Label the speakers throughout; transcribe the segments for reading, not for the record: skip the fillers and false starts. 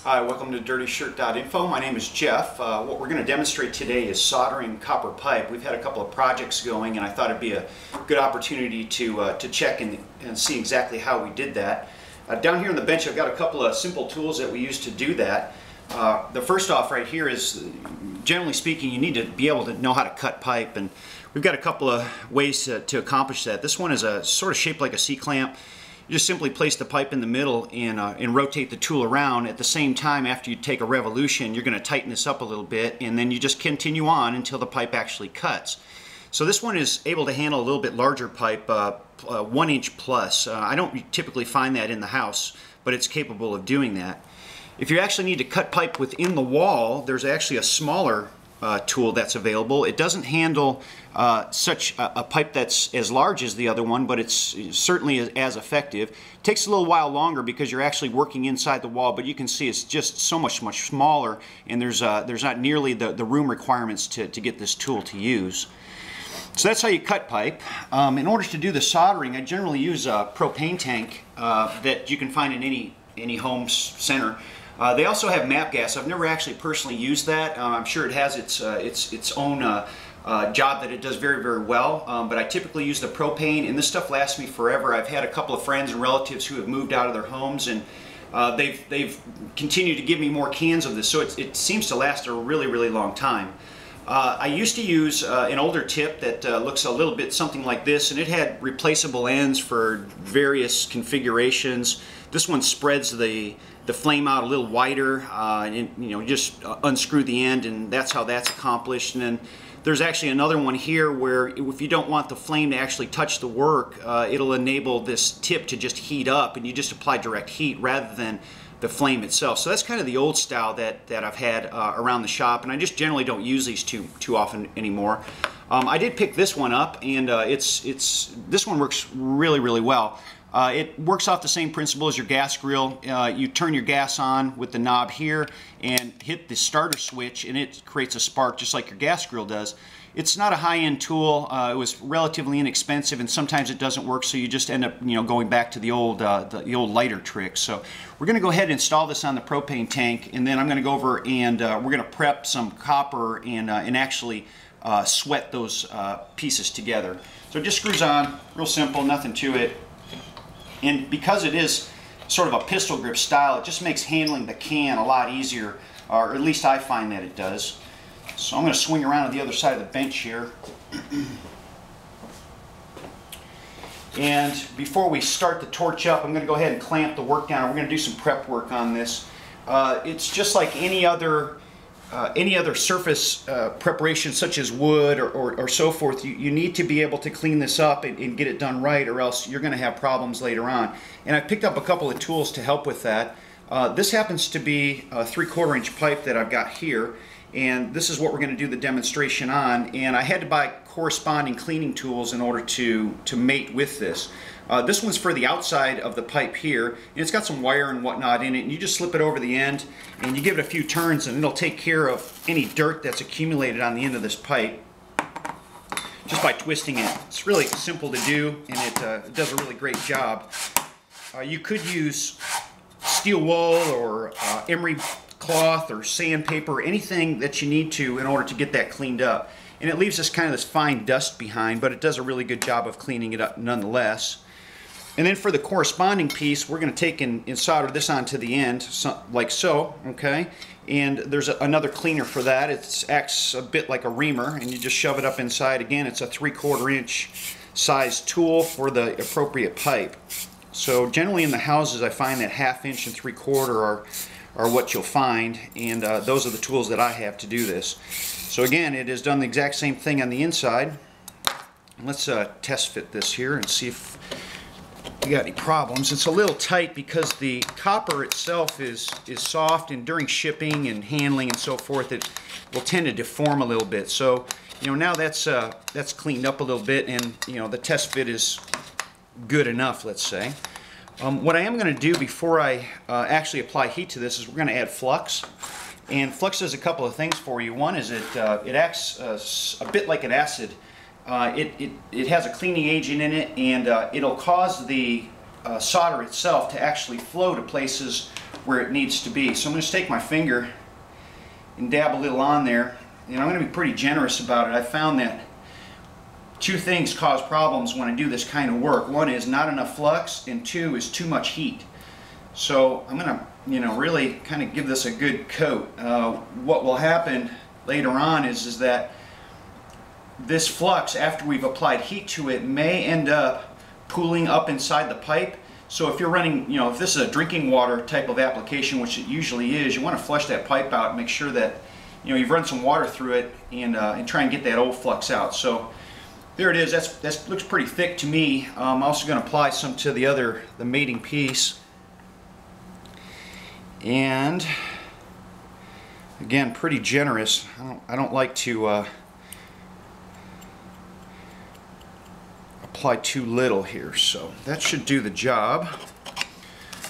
Speaker 1: Hi, welcome to DirtyShirt.info. My name is Jeff. What we're going to demonstrate today is soldering copper pipe. We've had a couple of projects going and I thought it'd be a good opportunity to check and see exactly how we did that. Down here on the bench I've got a couple of simple tools that we use to do that. The first off right here is, generally speaking, you need to be able to know how to cut pipe, and we've got a couple of ways to accomplish that. This one is a sort of shaped like a C-clamp. You just simply place the pipe in the middle and rotate the tool around. At the same time, after you take a revolution, you're going to tighten this up a little bit, and then you just continue on until the pipe actually cuts. So this one is able to handle a little bit larger pipe, 1 inch plus. I don't typically find that in the house, but it's capable of doing that. If you actually need to cut pipe within the wall, there's actually a smaller tool that's available. It doesn't handle such a pipe that's as large as the other one, but it's certainly as effective. It takes a little while longer because you're actually working inside the wall, but you can see it's just so much smaller, and there's not nearly the room requirements to get this tool to use. So that's how you cut pipe. In order to do the soldering, I generally use a propane tank that you can find in any home center. They also have MAP gas. I've never actually personally used that. I'm sure it has its own job that it does very, very well, but I typically use the propane, and this stuff lasts me forever. I've had a couple of friends and relatives who have moved out of their homes, and they've continued to give me more cans of this, so it seems to last a really, really long time. I used to use an older tip that looks a little bit something like this, and it had replaceable ends for various configurations. This one spreads the flame out a little wider, and just unscrew the end, and that's how that's accomplished. And then there's actually another one here where if you don't want the flame to actually touch the work, it'll enable this tip to just heat up, and you just apply direct heat rather than the flame itself. So that's kind of the old style that I've had around the shop, and I just generally don't use these too often anymore. I did pick this one up, and this one works really, really well. It works off the same principle as your gas grill. You turn your gas on with the knob here and hit the starter switch, and it creates a spark just like your gas grill does. It's not a high-end tool. It was relatively inexpensive, and sometimes it doesn't work, so you just end up going back to the old lighter trick. So we're going to go ahead and install this on the propane tank, and then I'm going to go over and we're going to prep some copper and actually sweat those pieces together. So it just screws on, real simple, nothing to it. And because it is sort of a pistol grip style, it just makes handling the can a lot easier, or at least I find that it does. So I'm going to swing around to the other side of the bench here. And before we start the torch up, I'm going to go ahead and clamp the work down. We're going to do some prep work on this. It's just like any other surface preparation, such as wood or so forth. You need to be able to clean this up and get it done right, or else you're going to have problems later on. And I picked up a couple of tools to help with that. This happens to be a 3/4 inch pipe that I've got here, and this is what we're going to do the demonstration on. And I had to buy corresponding cleaning tools in order to mate with this. This one's for the outside of the pipe here, and it's got some wire and whatnot in it, and you just slip it over the end and you give it a few turns, and it'll take care of any dirt that's accumulated on the end of this pipe just by twisting it. It's really simple to do, and it does a really great job. You could use steel wool or emery cloth or sandpaper, anything that you need to in order to get that cleaned up. And it leaves this kind of this fine dust behind, but it does a really good job of cleaning it up nonetheless. And then for the corresponding piece, we're going to take and solder this onto the end, like so, okay? And there's another cleaner for that. It acts a bit like a reamer, and you just shove it up inside. Again, it's a 3/4 inch size tool for the appropriate pipe. So generally in the houses, I find that 1/2 inch and 3/4 are what you'll find, and those are the tools that I have to do this. So again, it has done the exact same thing on the inside. Let's test fit this here and see if we got any problems. It's a little tight because the copper itself is soft, and during shipping and handling and so forth, it will tend to deform a little bit. So now that's cleaned up a little bit, and the test fit is good enough, let's say. What I am going to do before I actually apply heat to this is we're going to add flux. And flux does a couple of things for you. One is it acts a bit like an acid. It has a cleaning agent in it, and it'll cause the solder itself to actually flow to places where it needs to be. So I'm going to take my finger and dab a little on there, and I'm going to be pretty generous about it. I found that two things cause problems when I do this kind of work. One is not enough flux, and two is too much heat. So I'm going to, really kind of give this a good coat. What will happen later on is that this flux, after we've applied heat to it, may end up pooling up inside the pipe. So if you're running, if this is a drinking water type of application, which it usually is, you want to flush that pipe out and make sure that you've run some water through it and try and get that old flux out. So there it is. That looks pretty thick to me. I'm also going to apply some to the mating piece. And again, pretty generous. I don't like to apply too little here, so that should do the job.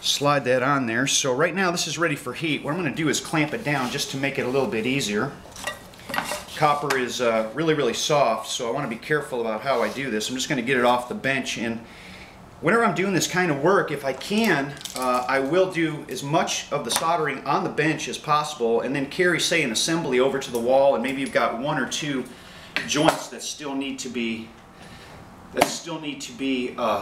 Speaker 1: Slide that on there. So right now this is ready for heat. What I'm going to do is clamp it down just to make it a little bit easier. Copper is really soft, so I want to be careful about how I do this. I'm just going to get it off the bench, and whenever I'm doing this kind of work, if I can, I will do as much of the soldering on the bench as possible, and then carry, say, an assembly over to the wall, and maybe you've got one or two joints that still need to be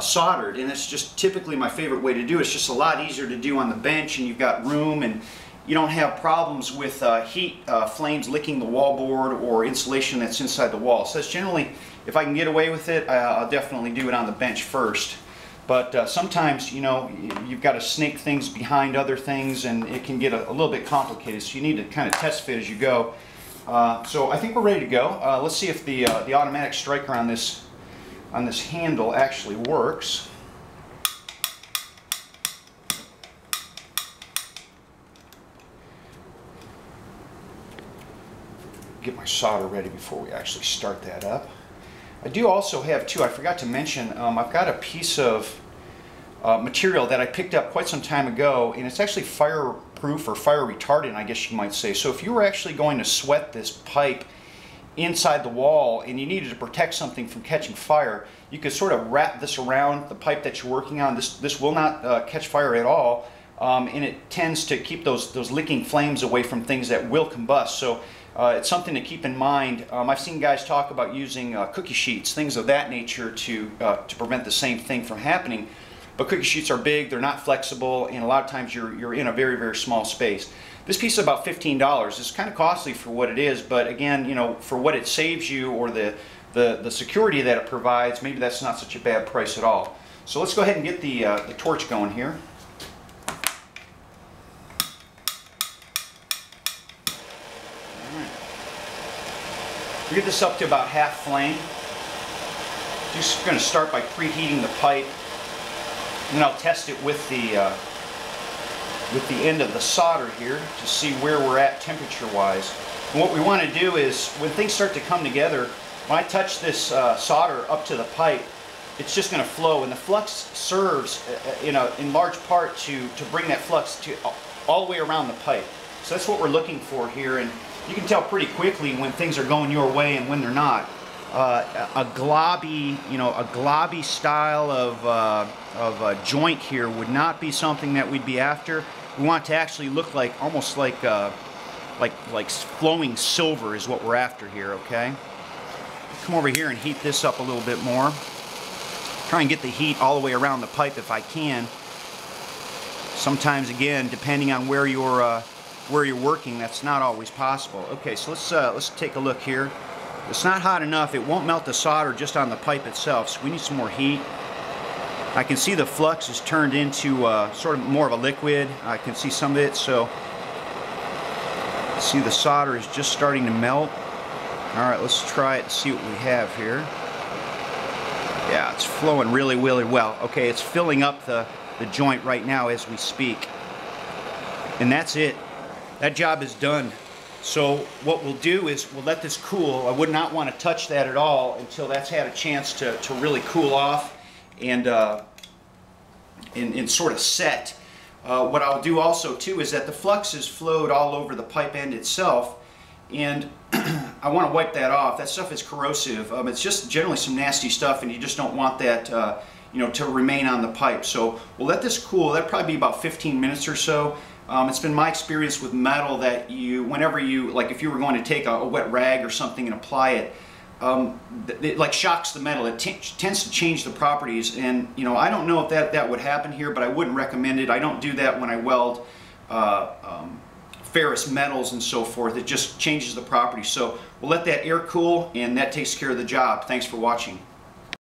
Speaker 1: soldered. And it's just typically my favorite way to do it. It's just a lot easier to do on the bench, and you've got room, and you don't have problems with heat flames licking the wallboard or insulation that's inside the wall. So that's generally, if I can get away with it, I'll definitely do it on the bench first. But sometimes, you've got to snake things behind other things, and it can get a little bit complicated. So you need to kind of test fit as you go. So I think we're ready to go. Let's see if the automatic striker on this handle actually works. Get my solder ready before we actually start that up. I do also have, too, I forgot to mention, I've got a piece of material that I picked up quite some time ago, and it's actually fireproof or fire retardant, I guess you might say. So if you were actually going to sweat this pipe inside the wall and you needed to protect something from catching fire, you could sort of wrap this around the pipe that you're working on. This will not catch fire at all, and it tends to keep those licking flames away from things that will combust. So it's something to keep in mind. I've seen guys talk about using cookie sheets, things of that nature, to prevent the same thing from happening. But cookie sheets are big, they're not flexible, and a lot of times you're in a very small space. This piece is about $15. It's kind of costly for what it is, but again, for what it saves you, or the security that it provides, maybe that's not such a bad price at all. So let's go ahead and get the torch going here. We get this up to about half flame. Just going to start by preheating the pipe, and then I'll test it with the end of the solder here to see where we're at temperature-wise. And what we want to do is, when things start to come together, when I touch this solder up to the pipe, it's just going to flow, and the flux serves, in large part to bring that flux all the way around the pipe. So that's what we're looking for here, and you can tell pretty quickly when things are going your way and when they're not. A globby style of joint here would not be something that we'd be after. We want it to actually look like almost like flowing silver is what we're after here. Okay. Come over here and heat this up a little bit more. Try and get the heat all the way around the pipe if I can. Sometimes, again, depending on where you're working, that's not always possible. Okay, so let's take a look here. It's not hot enough. It won't melt the solder just on the pipe itself, so we need some more heat. I can see the flux is turned into sort of more of a liquid. I can see some of it, so see the solder is just starting to melt. Alright, let's try it and see what we have here. Yeah, it's flowing really well. Okay, it's filling up the joint right now as we speak. And that's it. That job is done. So what we'll do is we'll let this cool. I would not want to touch that at all until that's had a chance to really cool off and sort of set. What I'll do also too is that the flux is flowed all over the pipe end itself, and I want to wipe that off. That stuff is corrosive. It's just generally some nasty stuff, and you just don't want that to remain on the pipe. So we'll let this cool. That'll probably be about 15 minutes or so. It's been my experience with metal that whenever you, like if you were going to take a wet rag or something and apply it, it like shocks the metal. It tends to change the properties, and I don't know if that would happen here, but I wouldn't recommend it. I don't do that when I weld ferrous metals and so forth. It just changes the properties. So we'll let that air cool, and that takes care of the job. Thanks for watching.